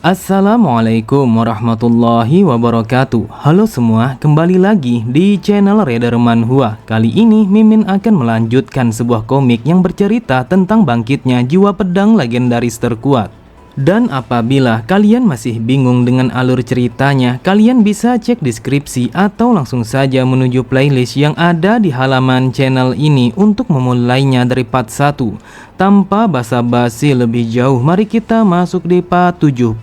Assalamualaikum warahmatullahi wabarakatuh. Halo semua, kembali lagi di channel Reder Manhwa. Kali ini Mimin akan melanjutkan sebuah komik yang bercerita tentang bangkitnya jiwa pedang legendaris terkuat. Dan apabila kalian masih bingung dengan alur ceritanya, kalian bisa cek deskripsi atau langsung saja menuju playlist yang ada di halaman channel ini untuk memulainya dari part 1. Tanpa basa-basi lebih jauh, mari kita masuk di part 70.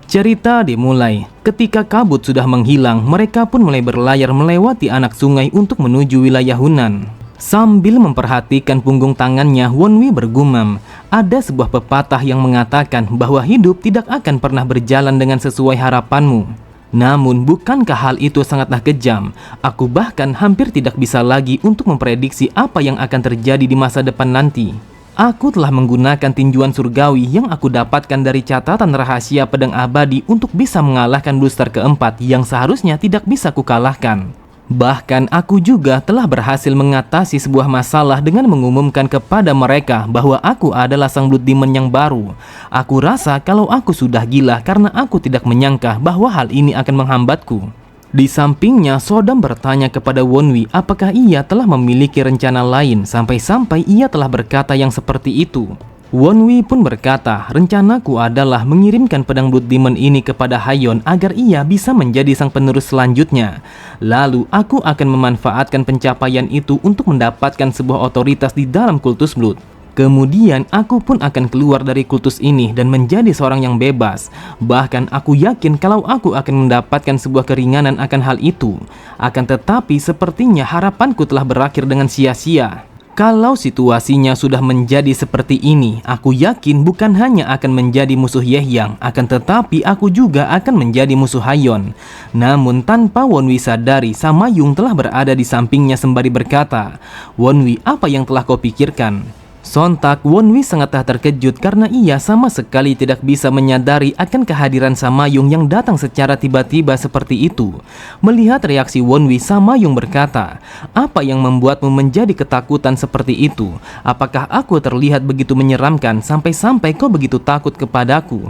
Cerita dimulai. Ketika kabut sudah menghilang, mereka pun mulai berlayar melewati anak sungai untuk menuju wilayah Hunan. Sambil memperhatikan punggung tangannya, Wonwi bergumam, ada sebuah pepatah yang mengatakan bahwa hidup tidak akan pernah berjalan dengan sesuai harapanmu. Namun bukankah hal itu sangatlah kejam? Aku bahkan hampir tidak bisa lagi untuk memprediksi apa yang akan terjadi di masa depan nanti. Aku telah menggunakan tinjuan surgawi yang aku dapatkan dari catatan rahasia pedang abadi untuk bisa mengalahkan booster keempat yang seharusnya tidak bisa kukalahkan. Bahkan aku juga telah berhasil mengatasi sebuah masalah dengan mengumumkan kepada mereka bahwa aku adalah sang Blood Demon yang baru. Aku rasa kalau aku sudah gila karena aku tidak menyangka bahwa hal ini akan menghambatku. Di sampingnya, Sodam bertanya kepada Wonwi apakah ia telah memiliki rencana lain sampai-sampai ia telah berkata yang seperti itu. Wonwi pun berkata, rencanaku adalah mengirimkan pedang Blood Demon ini kepada Hayon agar ia bisa menjadi sang penerus selanjutnya. Lalu aku akan memanfaatkan pencapaian itu untuk mendapatkan sebuah otoritas di dalam kultus Blood. Kemudian aku pun akan keluar dari kultus ini dan menjadi seorang yang bebas. Bahkan aku yakin kalau aku akan mendapatkan sebuah keringanan akan hal itu. Akan tetapi sepertinya harapanku telah berakhir dengan sia-sia. Kalau situasinya sudah menjadi seperti ini, aku yakin bukan hanya akan menjadi musuh Yehyang, akan tetapi aku juga akan menjadi musuh Hayon. Namun tanpa Wonwi sadari, Samayung telah berada di sampingnya sembari berkata, "Wonwi, apa yang telah kau pikirkan?" Sontak Wonwi sangatlah terkejut karena ia sama sekali tidak bisa menyadari akan kehadiran Samayung yang datang secara tiba-tiba seperti itu. Melihat reaksi Wonwi, Samayung berkata, apa yang membuatmu menjadi ketakutan seperti itu? Apakah aku terlihat begitu menyeramkan sampai-sampai kau begitu takut kepadaku?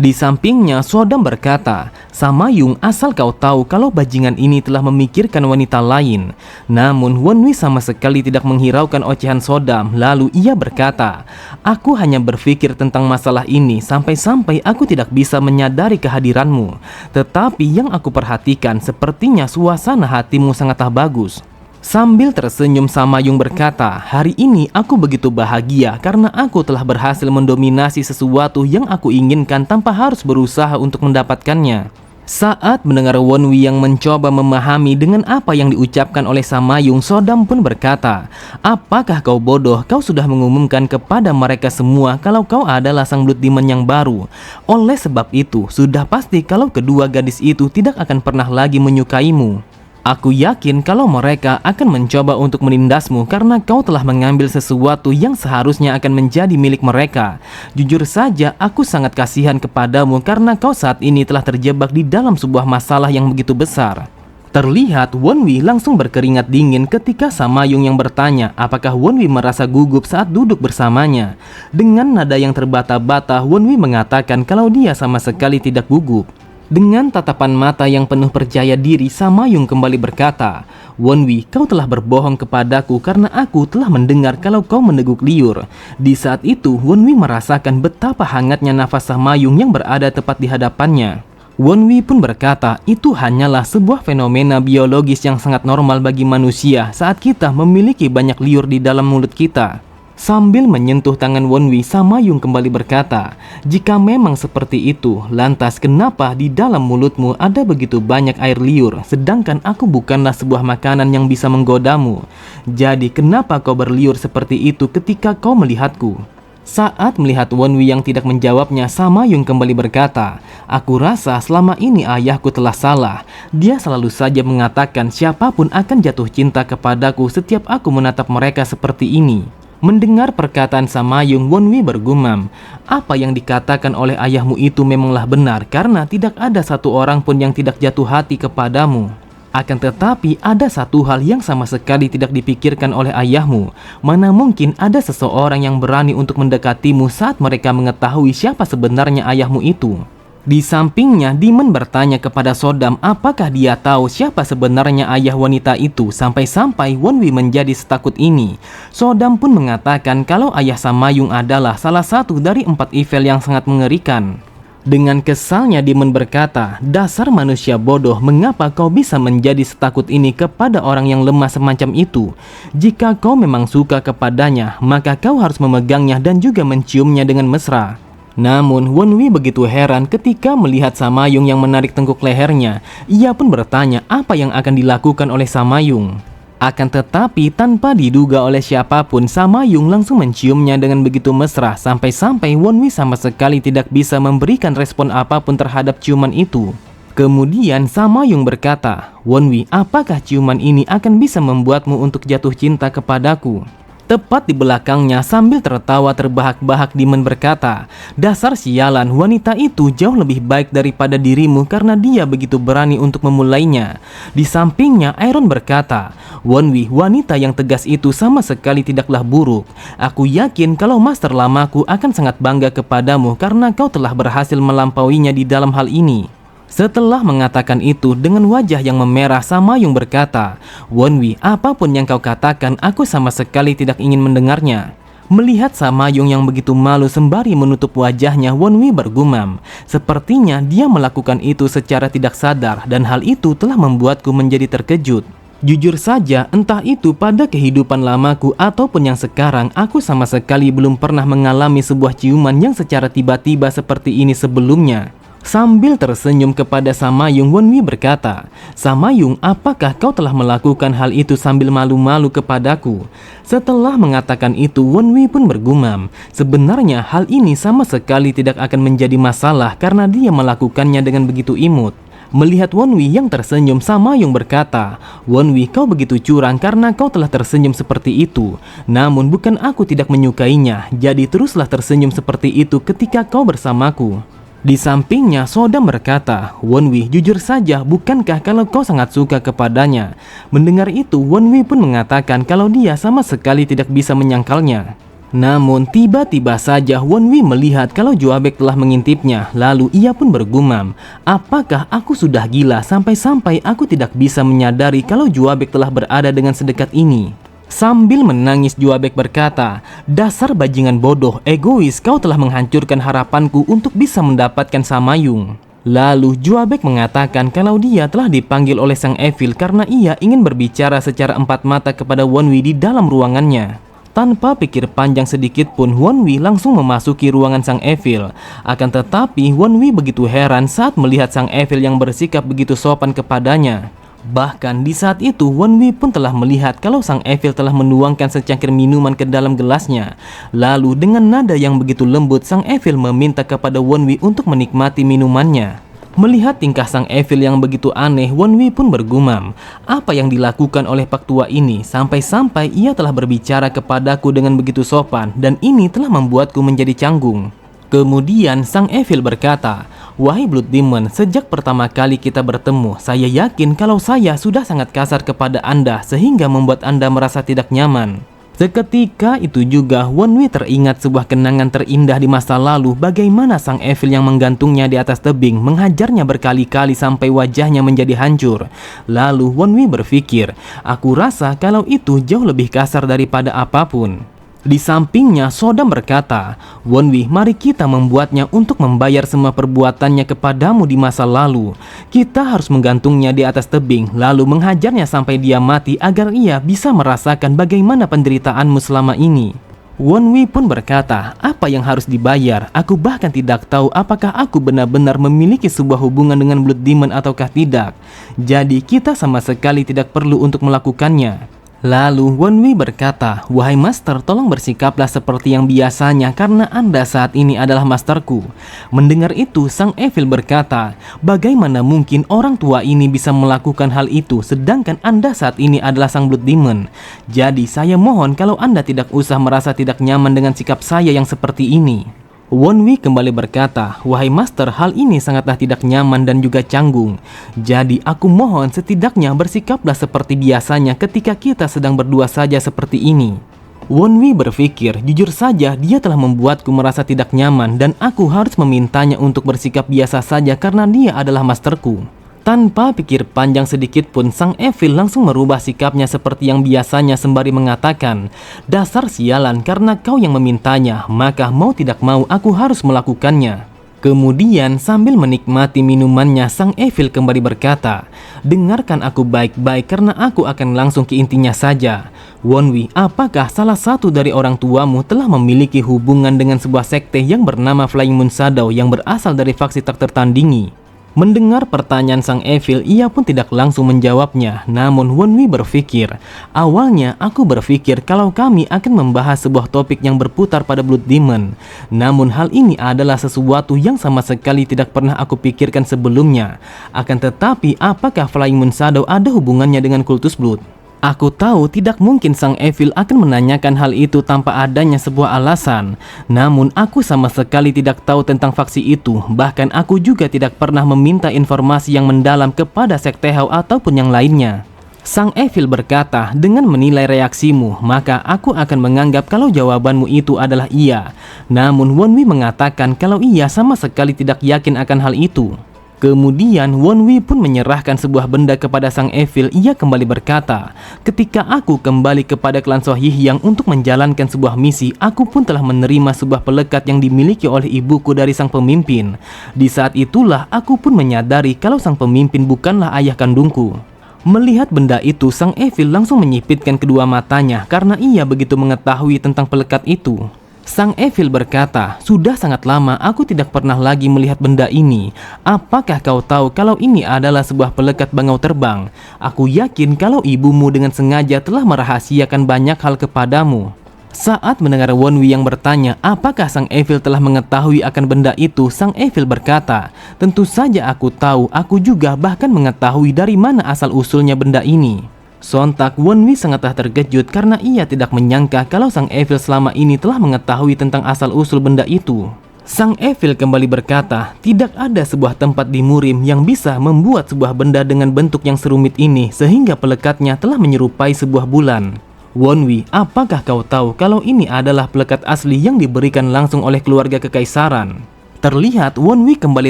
Di sampingnya, Sodam berkata, Samayung, asal kau tahu kalau bajingan ini telah memikirkan wanita lain. Namun Wonwi sama sekali tidak menghiraukan ocehan Sodam. Lalu ia berkata, aku hanya berpikir tentang masalah ini sampai-sampai aku tidak bisa menyadari kehadiranmu. Tetapi yang aku perhatikan sepertinya suasana hatimu sangatlah bagus. Sambil tersenyum, Samayung berkata, hari ini aku begitu bahagia karena aku telah berhasil mendominasi sesuatu yang aku inginkan tanpa harus berusaha untuk mendapatkannya. Saat mendengar Wonwi yang mencoba memahami dengan apa yang diucapkan oleh Samayung, Sodam pun berkata, apakah kau bodoh? Kau sudah mengumumkan kepada mereka semua kalau kau adalah sang Blood Demon yang baru. Oleh sebab itu, sudah pasti kalau kedua gadis itu tidak akan pernah lagi menyukaimu. Aku yakin kalau mereka akan mencoba untuk menindasmu karena kau telah mengambil sesuatu yang seharusnya akan menjadi milik mereka. Jujur saja, aku sangat kasihan kepadamu karena kau saat ini telah terjebak di dalam sebuah masalah yang begitu besar. Terlihat Wonwi langsung berkeringat dingin ketika Samayung yang bertanya apakah Wonwi merasa gugup saat duduk bersamanya. Dengan nada yang terbata-bata, Wonwi mengatakan kalau dia sama sekali tidak gugup. Dengan tatapan mata yang penuh percaya diri, Samayung kembali berkata, Wonwi, kau telah berbohong kepadaku karena aku telah mendengar kalau kau meneguk liur. Di saat itu, Wonwi merasakan betapa hangatnya nafas Samayung yang berada tepat di hadapannya. Wonwi pun berkata, itu hanyalah sebuah fenomena biologis yang sangat normal bagi manusia saat kita memiliki banyak liur di dalam mulut kita. Sambil menyentuh tangan Wonwi, Samayung kembali berkata, jika memang seperti itu, lantas kenapa di dalam mulutmu ada begitu banyak air liur, sedangkan aku bukanlah sebuah makanan yang bisa menggodamu? Jadi kenapa kau berliur seperti itu ketika kau melihatku? Saat melihat Wonwi yang tidak menjawabnya, Samayung kembali berkata, aku rasa selama ini ayahku telah salah. Dia selalu saja mengatakan siapapun akan jatuh cinta kepadaku setiap aku menatap mereka seperti ini. Mendengar perkataan Samayung, Wonwi bergumam, apa yang dikatakan oleh ayahmu itu memanglah benar karena tidak ada satu orang pun yang tidak jatuh hati kepadamu. Akan tetapi ada satu hal yang sama sekali tidak dipikirkan oleh ayahmu. Mana mungkin ada seseorang yang berani untuk mendekatimu saat mereka mengetahui siapa sebenarnya ayahmu itu. Di sampingnya, Demon bertanya kepada Sodam apakah dia tahu siapa sebenarnya ayah wanita itu, sampai-sampai Wonwi menjadi setakut ini. Sodam pun mengatakan kalau ayah Samayung adalah salah satu dari 4 evil yang sangat mengerikan. Dengan kesalnya Demon berkata, "Dasar manusia bodoh, mengapa kau bisa menjadi setakut ini kepada orang yang lemah semacam itu? Jika kau memang suka kepadanya, maka kau harus memegangnya dan juga menciumnya dengan mesra." Namun Wonwi begitu heran ketika melihat Samayung yang menarik tengkuk lehernya. Ia pun bertanya apa yang akan dilakukan oleh Samayung. Akan tetapi tanpa diduga oleh siapapun, Samayung langsung menciumnya dengan begitu mesra, sampai-sampai Wonwi sama sekali tidak bisa memberikan respon apapun terhadap ciuman itu. Kemudian Samayung berkata, "Wonwi, apakah ciuman ini akan bisa membuatmu untuk jatuh cinta kepadaku?" Tepat di belakangnya sambil tertawa terbahak-bahak Demon berkata, "Dasar sialan, wanita itu jauh lebih baik daripada dirimu karena dia begitu berani untuk memulainya." Di sampingnya Iron berkata, "Wonwi, wanita yang tegas itu sama sekali tidaklah buruk. Aku yakin kalau master lamaku akan sangat bangga kepadamu karena kau telah berhasil melampauinya di dalam hal ini." Setelah mengatakan itu dengan wajah yang memerah, Samayung berkata, "Wonwi, apapun yang kau katakan, aku sama sekali tidak ingin mendengarnya." Melihat Samayung yang begitu malu sembari menutup wajahnya, Wonwi bergumam, "Sepertinya dia melakukan itu secara tidak sadar dan hal itu telah membuatku menjadi terkejut. Jujur saja, entah itu pada kehidupan lamaku ataupun yang sekarang, aku sama sekali belum pernah mengalami sebuah ciuman yang secara tiba-tiba seperti ini sebelumnya." Sambil tersenyum kepada Samayung, Wonwi berkata, "Samayung, apakah kau telah melakukan hal itu sambil malu-malu kepadaku?" Setelah mengatakan itu, Wonwi pun bergumam, "Sebenarnya hal ini sama sekali tidak akan menjadi masalah karena dia melakukannya dengan begitu imut." Melihat Wonwi yang tersenyum, Samayung berkata, "Wonwi, kau begitu curang karena kau telah tersenyum seperti itu. Namun bukan aku tidak menyukainya, jadi teruslah tersenyum seperti itu ketika kau bersamaku." Di sampingnya Sodam berkata, "Wonwi, jujur saja, bukankah kalau kau sangat suka kepadanya?" Mendengar itu, Wonwi pun mengatakan kalau dia sama sekali tidak bisa menyangkalnya. Namun tiba-tiba saja Wonwi melihat kalau Joabek telah mengintipnya. Lalu ia pun bergumam, "Apakah aku sudah gila sampai-sampai aku tidak bisa menyadari kalau Joabek telah berada dengan sedekat ini?" Sambil menangis, Joabek berkata, "Dasar bajingan bodoh, egois, kau telah menghancurkan harapanku untuk bisa mendapatkan Samayung." Lalu Joabek mengatakan kalau dia telah dipanggil oleh Sang Evil karena ia ingin berbicara secara empat mata kepada Wonwi di dalam ruangannya. Tanpa pikir panjang sedikit pun, Wonwi langsung memasuki ruangan Sang Evil. Akan tetapi Wonwi begitu heran saat melihat Sang Evil yang bersikap begitu sopan kepadanya. Bahkan di saat itu Wonwi pun telah melihat kalau Sang Evil telah menuangkan secangkir minuman ke dalam gelasnya. Lalu dengan nada yang begitu lembut, Sang Evil meminta kepada Wonwi untuk menikmati minumannya. Melihat tingkah Sang Evil yang begitu aneh, Wonwi pun bergumam, "Apa yang dilakukan oleh Pak Tua ini? Sampai-sampai ia telah berbicara kepadaku dengan begitu sopan dan ini telah membuatku menjadi canggung." Kemudian Sang Evil berkata, "Wahai Blood Demon, sejak pertama kali kita bertemu, saya yakin kalau saya sudah sangat kasar kepada Anda sehingga membuat Anda merasa tidak nyaman." Seketika itu juga Wonwi teringat sebuah kenangan terindah di masa lalu, bagaimana Sang Evil yang menggantungnya di atas tebing menghajarnya berkali-kali sampai wajahnya menjadi hancur. Lalu Wonwi berpikir, "Aku rasa kalau itu jauh lebih kasar daripada apapun." Di sampingnya Sodam berkata, "Wonwi, mari kita membuatnya untuk membayar semua perbuatannya kepadamu di masa lalu. Kita harus menggantungnya di atas tebing lalu menghajarnya sampai dia mati agar ia bisa merasakan bagaimana penderitaanmu selama ini." Wonwi pun berkata, "Apa yang harus dibayar? Aku bahkan tidak tahu apakah aku benar-benar memiliki sebuah hubungan dengan Blood Demon ataukah tidak. Jadi kita sama sekali tidak perlu untuk melakukannya." Lalu Wonwi berkata, "Wahai Master, tolong bersikaplah seperti yang biasanya karena Anda saat ini adalah masterku." Mendengar itu, Sang Evil berkata, "Bagaimana mungkin orang tua ini bisa melakukan hal itu sedangkan Anda saat ini adalah Sang Blood Demon? Jadi saya mohon kalau Anda tidak usah merasa tidak nyaman dengan sikap saya yang seperti ini." Wonwi kembali berkata, "Wahai Master, hal ini sangatlah tidak nyaman dan juga canggung. Jadi aku mohon setidaknya bersikaplah seperti biasanya ketika kita sedang berdua saja seperti ini." Wonwi berpikir, jujur saja dia telah membuatku merasa tidak nyaman dan aku harus memintanya untuk bersikap biasa saja karena dia adalah masterku. Tanpa pikir panjang sedikit pun, Sang Evil langsung merubah sikapnya seperti yang biasanya sembari mengatakan, "Dasar sialan, karena kau yang memintanya, maka mau tidak mau aku harus melakukannya." Kemudian sambil menikmati minumannya, Sang Evil kembali berkata, "Dengarkan aku baik-baik karena aku akan langsung ke intinya saja. Wonwi, apakah salah satu dari orang tuamu telah memiliki hubungan dengan sebuah sekte yang bernama Flying Moon Shadow yang berasal dari faksi tak tertandingi?" Mendengar pertanyaan Sang Evil, ia pun tidak langsung menjawabnya. Namun Wonwi berpikir, "Awalnya aku berpikir kalau kami akan membahas sebuah topik yang berputar pada Blood Demon. Namun hal ini adalah sesuatu yang sama sekali tidak pernah aku pikirkan sebelumnya. Akan tetapi, apakah Flying Moon Shadow ada hubungannya dengan kultus Blood?" Aku tahu tidak mungkin Sang Evil akan menanyakan hal itu tanpa adanya sebuah alasan. Namun aku sama sekali tidak tahu tentang faksi itu. Bahkan aku juga tidak pernah meminta informasi yang mendalam kepada Sekte Hao ataupun yang lainnya. Sang Evil berkata, "Dengan menilai reaksimu, maka aku akan menganggap kalau jawabanmu itu adalah iya." Namun Wonwi mengatakan kalau ia sama sekali tidak yakin akan hal itu. Kemudian Wonwi pun menyerahkan sebuah benda kepada Sang Evil. Ia kembali berkata, "Ketika aku kembali kepada klan Sohyihyang untuk menjalankan sebuah misi, aku pun telah menerima sebuah pelekat yang dimiliki oleh ibuku dari sang pemimpin. Di saat itulah aku pun menyadari kalau sang pemimpin bukanlah ayah kandungku." Melihat benda itu, Sang Evil langsung menyipitkan kedua matanya karena ia begitu mengetahui tentang pelekat itu. Sang Evil berkata, "Sudah sangat lama aku tidak pernah lagi melihat benda ini. Apakah kau tahu kalau ini adalah sebuah pelekat bangau terbang? Aku yakin kalau ibumu dengan sengaja telah merahasiakan banyak hal kepadamu." Saat mendengar Wonwi yang bertanya apakah Sang Evil telah mengetahui akan benda itu, Sang Evil berkata, "Tentu saja aku tahu, aku juga bahkan mengetahui dari mana asal-usulnya benda ini." Sontak Wonwi sangatlah terkejut karena ia tidak menyangka kalau Sang Evil selama ini telah mengetahui tentang asal-usul benda itu. Sang Evil kembali berkata, "Tidak ada sebuah tempat di Murim yang bisa membuat sebuah benda dengan bentuk yang serumit ini sehingga pelekatnya telah menyerupai sebuah bulan. Wonwi, apakah kau tahu kalau ini adalah pelekat asli yang diberikan langsung oleh keluarga kekaisaran?" Terlihat Wonwi kembali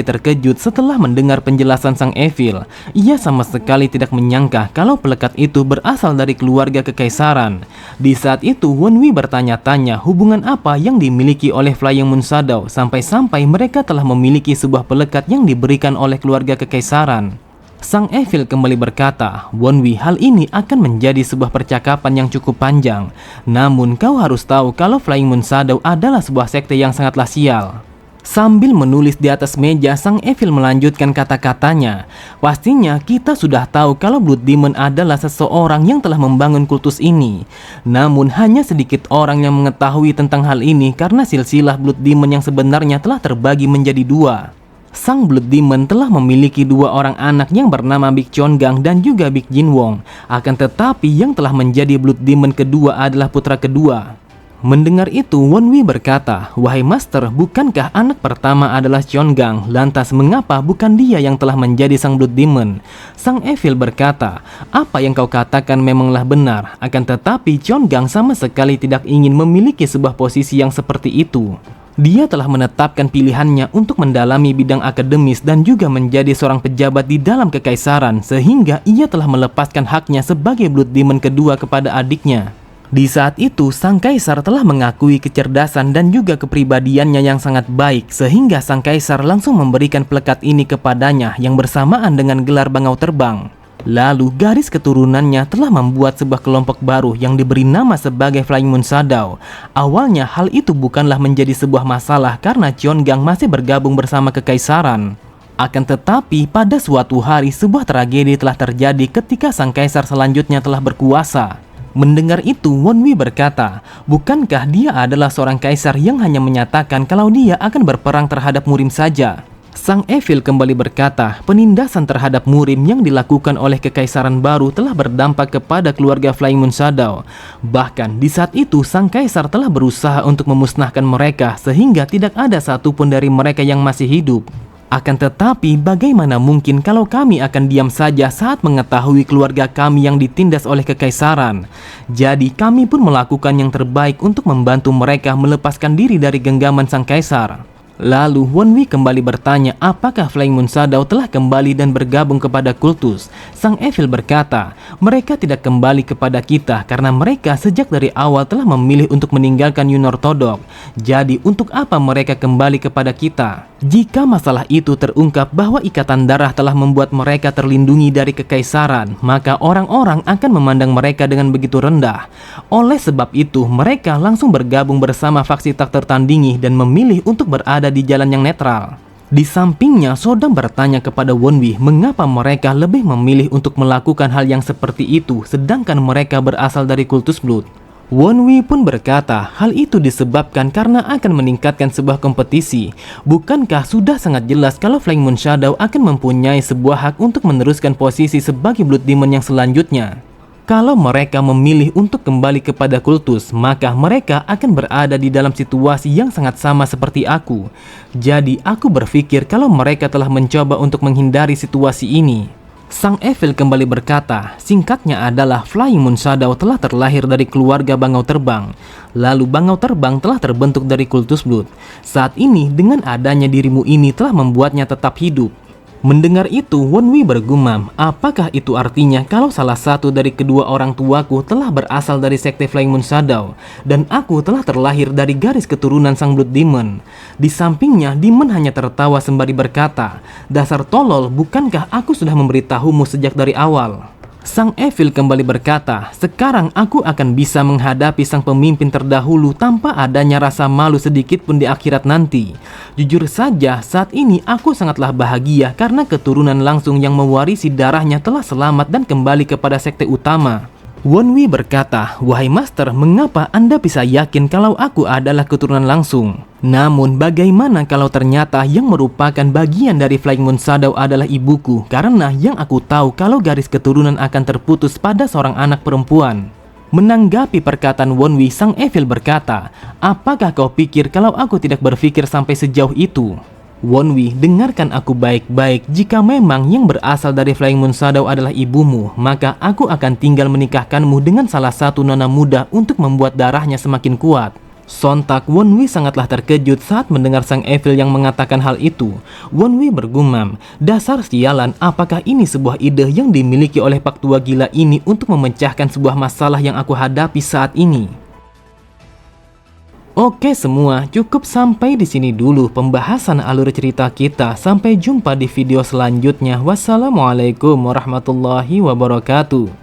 terkejut setelah mendengar penjelasan Sang Evil. Ia sama sekali tidak menyangka kalau pelekat itu berasal dari keluarga kekaisaran. Di saat itu Wonwi bertanya-tanya hubungan apa yang dimiliki oleh Flying Moon Shadow sampai-sampai mereka telah memiliki sebuah pelekat yang diberikan oleh keluarga kekaisaran. Sang Evil kembali berkata, "Wonwi, hal ini akan menjadi sebuah percakapan yang cukup panjang. Namun kau harus tahu kalau Flying Moon Shadow adalah sebuah sekte yang sangatlah sial." Sambil menulis di atas meja, Sang Evil melanjutkan kata-katanya, "Pastinya kita sudah tahu kalau Blood Demon adalah seseorang yang telah membangun kultus ini. Namun hanya sedikit orang yang mengetahui tentang hal ini karena silsilah Blood Demon yang sebenarnya telah terbagi menjadi dua. Sang Blood Demon telah memiliki dua orang anak yang bernama Big Chongang dan juga Big Jinwong. Akan tetapi yang telah menjadi Blood Demon kedua adalah putra kedua." Mendengar itu, Wonwi berkata, "Wahai Master, bukankah anak pertama adalah Chongang? Lantas mengapa bukan dia yang telah menjadi sang Blood Demon?" Sang Evil berkata, "Apa yang kau katakan memanglah benar. Akan tetapi Chongang sama sekali tidak ingin memiliki sebuah posisi yang seperti itu. Dia telah menetapkan pilihannya untuk mendalami bidang akademis dan juga menjadi seorang pejabat di dalam kekaisaran, sehingga ia telah melepaskan haknya sebagai Blood Demon kedua kepada adiknya." Di saat itu, Sang Kaisar telah mengakui kecerdasan dan juga kepribadiannya yang sangat baik, sehingga Sang Kaisar langsung memberikan pelekat ini kepadanya yang bersamaan dengan gelar bangau terbang. Lalu garis keturunannya telah membuat sebuah kelompok baru yang diberi nama sebagai Flying Moon Shadow. Awalnya hal itu bukanlah menjadi sebuah masalah karena Chongang masih bergabung bersama kekaisaran. Akan tetapi pada suatu hari sebuah tragedi telah terjadi ketika Sang Kaisar selanjutnya telah berkuasa. Mendengar itu, Wonwi berkata, "Bukankah dia adalah seorang kaisar yang hanya menyatakan kalau dia akan berperang terhadap Murim saja? Sang Evil kembali berkata, penindasan terhadap murim yang dilakukan oleh kekaisaran baru telah berdampak kepada keluarga Flying Moon Shadow. Bahkan di saat itu sang kaisar telah berusaha untuk memusnahkan mereka sehingga tidak ada satupun dari mereka yang masih hidup. Akan tetapi bagaimana mungkin kalau kami akan diam saja saat mengetahui keluarga kami yang ditindas oleh kekaisaran? Jadi kami pun melakukan yang terbaik untuk membantu mereka melepaskan diri dari genggaman sang kaisar. Lalu Wonwi kembali bertanya apakah Flying Moon Shadow telah kembali dan bergabung kepada kultus. Sang Evil berkata, mereka tidak kembali kepada kita karena mereka sejak dari awal telah memilih untuk meninggalkan Yun Ortodok. Jadi untuk apa mereka kembali kepada kita? Jika masalah itu terungkap bahwa ikatan darah telah membuat mereka terlindungi dari kekaisaran, maka orang-orang akan memandang mereka dengan begitu rendah. Oleh sebab itu, mereka langsung bergabung bersama faksi tak tertandingi dan memilih untuk berada di jalan yang netral. Di sampingnya, Sodam bertanya kepada Wonwi mengapa mereka lebih memilih untuk melakukan hal yang seperti itu sedangkan mereka berasal dari kultus Blood. Wonwi pun berkata, hal itu disebabkan karena akan meningkatkan sebuah kompetisi. Bukankah sudah sangat jelas kalau Flying Moon Shadow akan mempunyai sebuah hak untuk meneruskan posisi sebagai Blood Demon yang selanjutnya? Kalau mereka memilih untuk kembali kepada kultus, maka mereka akan berada di dalam situasi yang sangat sama seperti aku. Jadi aku berpikir kalau mereka telah mencoba untuk menghindari situasi ini. Sang Evil kembali berkata, singkatnya adalah Flying Moon Shadow telah terlahir dari keluarga Bangau Terbang. Lalu Bangau Terbang telah terbentuk dari kultus Blood. Saat ini dengan adanya dirimu ini telah membuatnya tetap hidup. Mendengar itu, Wonwi bergumam, apakah itu artinya kalau salah satu dari kedua orang tuaku telah berasal dari sekte Flying Moon Shadow dan aku telah terlahir dari garis keturunan sang Blood Demon? Di sampingnya, Demon hanya tertawa sembari berkata, dasar tolol, bukankah aku sudah memberitahumu sejak dari awal? Sang Evil kembali berkata, sekarang aku akan bisa menghadapi sang pemimpin terdahulu tanpa adanya rasa malu sedikit pun di akhirat nanti. Jujur saja, saat ini aku sangatlah bahagia karena keturunan langsung yang mewarisi darahnya telah selamat dan kembali kepada sekte utama. Wonwi berkata, wahai master, mengapa Anda bisa yakin kalau aku adalah keturunan langsung? Namun bagaimana kalau ternyata yang merupakan bagian dari Flying Moon Shadow adalah ibuku? Karena yang aku tahu kalau garis keturunan akan terputus pada seorang anak perempuan. Menanggapi perkataan Wonwi, sang Evil berkata, apakah kau pikir kalau aku tidak berpikir sampai sejauh itu? Wonwi, dengarkan aku baik-baik. Jika memang yang berasal dari Flying Moon Shadow adalah ibumu, maka aku akan tinggal menikahkanmu dengan salah satu nona muda untuk membuat darahnya semakin kuat. Sontak Wonwi sangatlah terkejut saat mendengar sang Evil yang mengatakan hal itu. Wonwi bergumam, dasar sialan, apakah ini sebuah ide yang dimiliki oleh pak tua gila ini untuk memecahkan sebuah masalah yang aku hadapi saat ini? Oke semua, cukup sampai di sini dulu pembahasan alur cerita kita. Sampai jumpa di video selanjutnya. Wassalamualaikum warahmatullahi wabarakatuh.